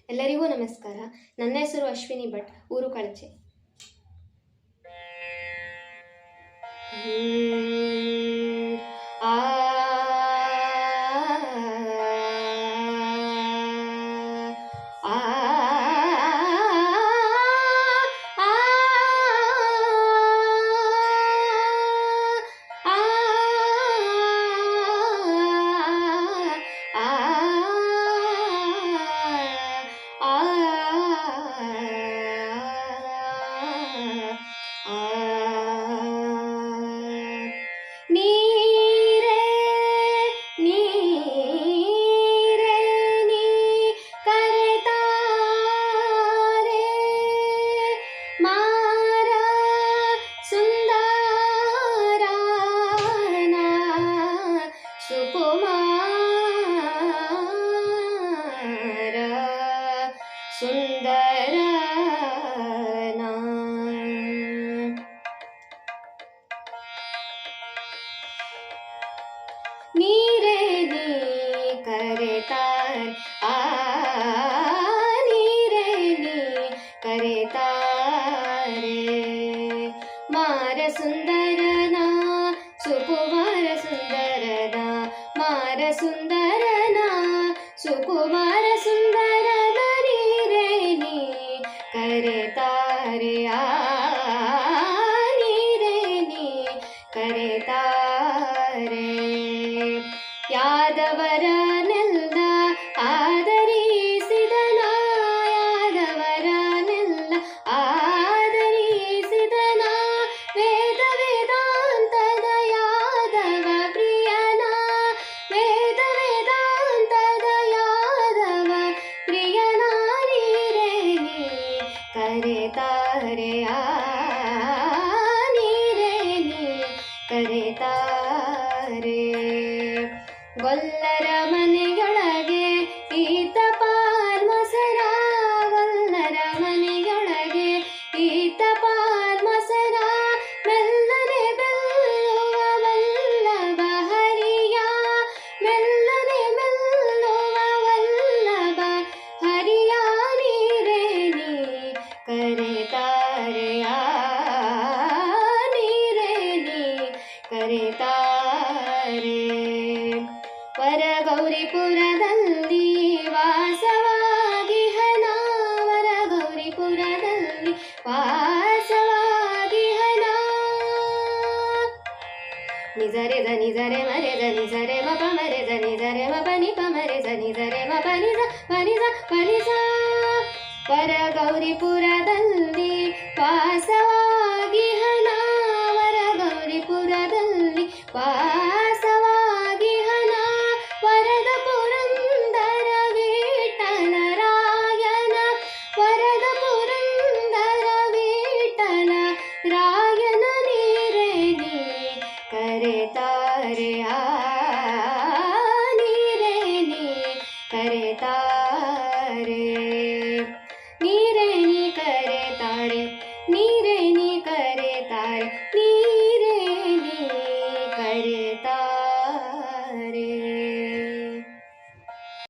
ಎಲ್ಲರಿಗೂ ನಮಸ್ಕಾರ. ನನ್ನ ಹೆಸರು ಅಶ್ವಿನಿ ಭಟ್, ಊರು ಕಳಚೆ. ನೀರೇ ನೀ ಕರೆತಾರ್ ನೀರೇ ನೀ ಕರೆತಾರೆ ಮಾರ ಸುಂದರನ ಸುಕುಮಾರ ಸುಂದರನ ಮಾರ ಸುಂದರನ ಸುಕುಮಾರ ಸುಂದರನ ನೀರೇ ನೀ ಕರೆತಾರೆ ನೀರೇ ನೀ ಕರೆತಾರೆ ಯಾದವರನೆಲ್ಲ ಆದರಿಸಿದನ ಯಾದವರನೆಲ್ಲ ಆದರಿಸಿದನ ವೇದ ವೇದಾಂತದ ಯಾದವ ಪ್ರಿಯನ ವೇದ ವೇದಾಂತದ ಯಾದವ ಪ್ರಿಯನ ನೀರೇ ನೀ ಕರೆತಾರೆ ನೀರೇ ನೀ ಕರೆತಾರೆ ಗೊಲ್ಲರ ಮನೆಯೊಳಗೆ ಈತ ಪಾಲ್ ಮೊಸರ ಗೊಲ್ಲರ ಮನೆಯೊಳಗೆ ಈತ ಪಾಲ್ ಮೊಸರ ಮೆಲ್ಲನೆ ಬೆಲ್ಲುವ ವಲ್ಲಭ ಹರಿಯ ಮೆಲ್ಲನೆ ಮೆಲ್ಲುವ ವಲ್ಲಭ ಹರಿಯ ನೀರೇ ನೀ ಕರೆತಾರೆ ನೀರೇ ನೀ ಕರೆತಾರೆ ವರಗೌರಿಪುರದಲ್ಲಿ ವಾಸವಾಗಿಹನ ವರಗೌರಿಪುರದಲ್ಲಿ ವಾಸವಾಗಿಹನ ನಿಜರೆ ದ ನಿಜರೆ ಮರೆದ ನಿಜರೆ ಮಪ ಮರೆದ ನಿಜರೆ ಮಪ ನಿಪ ಮರೆದ ನಿಜರೆ ಮಪ ನಿಜ ಪನಿಜ ಪನಿಜ ವರಗೌರಿಪುರದಲ್ಲಿ ವಾಸವಾಗಿಹನ